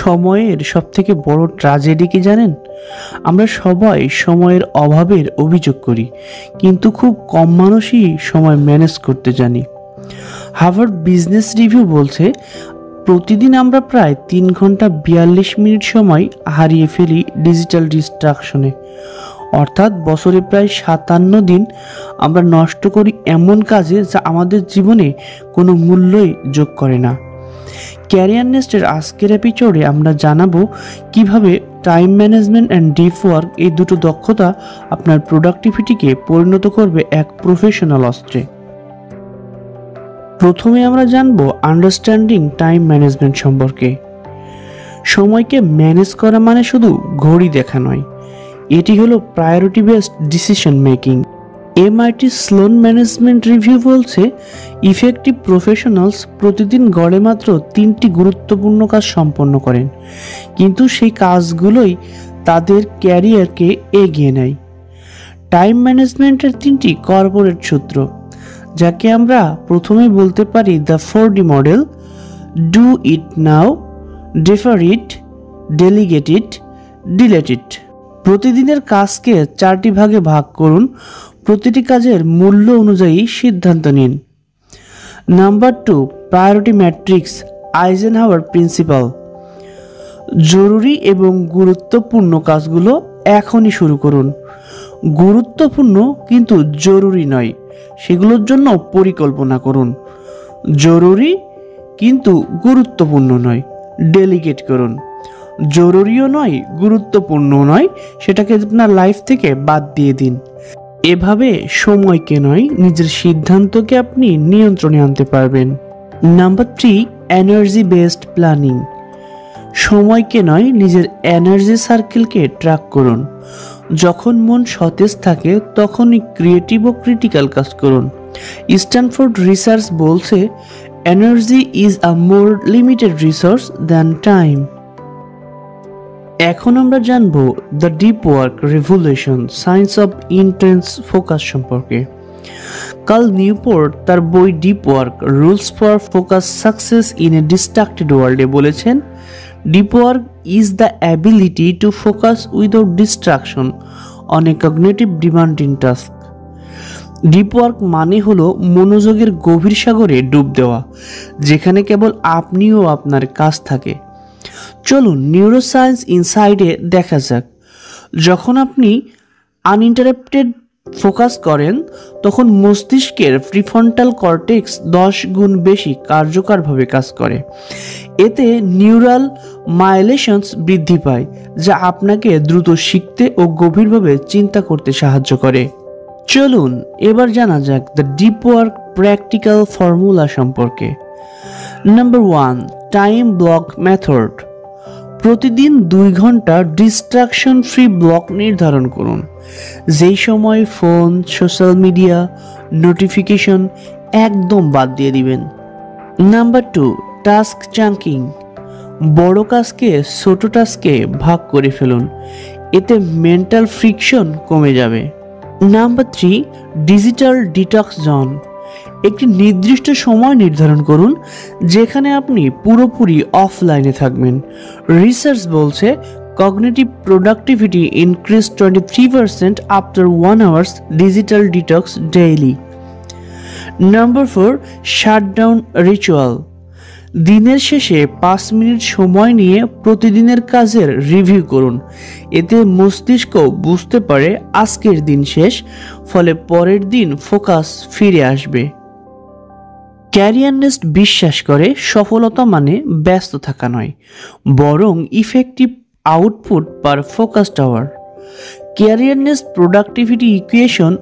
সময়ের সবথেকে বড় ট্র্যাজেডি কি জানেন? আমরা সবাই সময়ের অভাবের অভিযোগ করি, কিন্তু খুব কম মানুষই সময় ম্যানেজ করতে জানি। হার্ভার্ড বিজনেস রিভিউ বলছে, প্রতিদিন আমরা প্রায় 3 ঘন্টা 42 মিনিট সময় হারিয়ে ফেলি ডিজিটাল ডিস্ট্রাকশনে। অর্থাৎ বছরে প্রায় 57 দিন আমরা নষ্ট করি এমন কাজে যা আমাদের জীবনে কোনো মূল্যই যোগ করে না। ক্যারিয়ার নেস্টের আজকের এপিসোডে আমরা জানাবো কিভাবে time management and deep work এই দুটো দক্ষতা আপনার প্রোডাক্টিভিটিকে পরিণত করবে এক প্রফেশনাল অস্ত্রে। প্রথমে আমরা জানবো আন্ডারস্ট্যান্ডিং টাইম ম্যানেজমেন্ট সম্পর্কে। সময়কে ম্যানেজ করা মানে শুধু ঘড়ি দেখা নয়, এটি হলো priority based decision making. MIT Sloan management review বলছে, ইফেক্টিভ প্রফেশনালস প্রতিদিন গড়ে মাত্র 3টি গুরুত্বপূর্ণ কাজ সম্পন্ন করেন, কিন্তু সেই কাজগুলোই তাদের ক্যারিয়ারকে এগিয়ে নেয়। টাইম ম্যানেজমেন্টের 3টি কর্পোরেট সূত্র, যাকে আমরা প্রথমে বলতে পারি the 4D model: do it now, defer it, delegate it, delete it. প্রতিদিনের কাজকে 4টি ভাগে ভাগ করুন, প্রতিটি কাজের মূল্য অনুযায়ী সিদ্ধান্ত নিন। Number 2, priority matrix, Eisenhower principal. জরুরি এবং গুরুত্বপূর্ণ কাজগুলো এখনই শুরু করুন। গুরুত্বপূর্ণ কিন্তু জরুরি নয়, সেগুলোর জন্য পরিকল্পনা করুন। জরুরি কিন্তু গুরুত্বপূর্ণ নয়, ডেলিগেট করুন। জরুরিও নয়, গুরুত্বপূর্ণ নয়, সেটাকে আপনার লাইফ থেকে বাদ দিয়ে দিন। এভাবে সময়কে নয়, নিজের সিদ্ধান্তকে আপনি নিয়ন্ত্রণে আনতে পারবেন। Number 3, energy based planning. সময়কে নয়, নিজের এনার্জি সার্কেলকে ট্র্যাক করুন। যখন মন সতেজ থাকে তখনই ক্রিয়েটিভ ও ক্রিটিক্যাল কাজ করুন। স্ট্যানফোর্ড রিসার্চ বলছে, energy is a more limited resource than time. এখন আমরা জানবো the deep work revolution, science of intense focus সম্পর্কে। কার্ল নিউপোর্ট তার বই deep work, rules for focus success in a distracted ওয়ার্ল্ডে বলেছেন, deep work is the ability to focus without distraction on a cognitive demanding task. Deep work মানে হলো মনোযোগের গভীর সাগরে ডুব দেওয়া, যেখানে কেবল আপনি ও আপনার কাজ থাকে। চলুন নিউরোসায়েন্স ইনসাইডে দেখা যাক। যখন আপনি আনইন্টারাপ্টেড ফোকাস করেন তখন মস্তিষ্কের প্রিফ্রন্টাল কর্টেক্স 10 গুণ বেশি কার্যকরভাবে কাজ করে। এতে নিউরাল মাইলেশনস বৃদ্ধি পায়, যা আপনাকে দ্রুত শিখতে ও গভীরভাবে চিন্তা করতে সাহায্য করে। চলুন এবার জানা যাক the deep work practical formula সম্পর্কে। Number 1, time block method. প্রতিদিন 2 ঘন্টা ডিস্ট্রাকশন ফ্রি ব্লক নির্ধারণ করুন, যেই সময় ফোন, সোশ্যাল মিডিয়া, নোটিফিকেশন একদম বাদ দিয়ে দিবেন। Number 2, task chunking. বড় কাজকে ছোট টাস্কে ভাগ করে ফেলুন, এতে মেন্টাল ফ্রিকশন কমে যাবে। Number 3, digital detox zone. একটি নির্দিষ্ট সময় নির্ধারণ করুন যেখানে আপনি পুরোপুরি অফলাইনে থাকবেন। রিসার্চ বলছে, cognitive productivity increase 23% after 1 hours digital detox daily. Number 4, shutdown ritual. দিনের শেষে 5 মিনিট সময় নিয়ে প্রতিদিনের কাজের রিভিউ করুন, এতে মস্তিষ্ক বুঝতে পারে আজকের দিন শেষ, ফলে পরের দিন ফোকাস ফিরে আসবে। ক্যারিয়ার নেস্ট বিশ্বাস করে সফলতা মানে ব্যস্ত থাকা নয়, বরং effective output per focused hour. Career nest productivity equation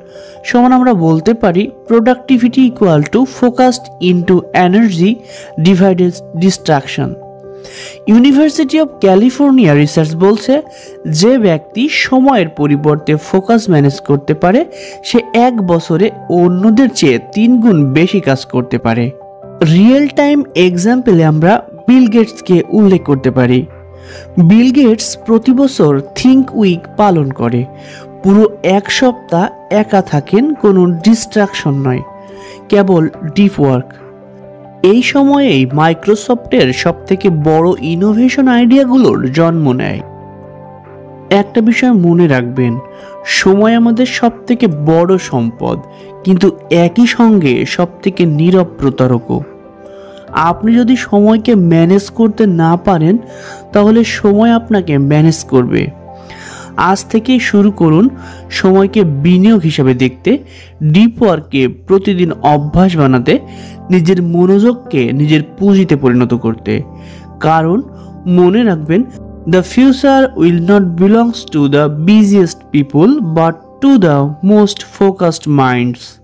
সমান আমরা বলতে পারি, productivity equal to focused into energy divided distraction. University of California research বলছে, যে ব্যক্তি সময়ের পরিবর্তে ফোকাস ম্যানেজ করতে পারে সে 1 বছরে অন্যদের চেয়ে 3 গুণ বেশি কাজ করতে পারে। রিয়েল টাইম এক্সাম্পলে আমরা বিল গেটসকে উল্লেখ করতে পারি। বিল গেটস প্রতি বছর থিঙ্ক উইক পালন করে, পুরো 1 সপ্তাহ একা থাকেন, কোনো ডিস্ট্রাকশন নয়, কেবল ডিপ ওয়ার্ক। এই সময়েই মাইক্রোসফটের সবথেকে বড় ইনোভেশন আইডিয়াগুলোর জন্ম নেয়। একটা বিষয় মনে রাখবেন, সময় আমাদের সবথেকে বড় সম্পদ, কিন্তু একই সঙ্গে সবথেকে নীরব প্রতারকও। আপনি যদি সময়কে ম্যানেজ করতে না পারেন, তাহলে সময় আপনাকে ম্যানেজ করবে। আজ থেকেই শুরু করুন সময়কে বিনিয়োগ হিসাবে দেখতে, ডিপ ওয়ার্ককে প্রতিদিন অভ্যাস বানাতে, নিজের মনোযোগকে নিজের পুঁজিতে পরিণত করতে। কারণ মনে রাখবেন, the future will not belongs to the busiest people but to the most focused minds.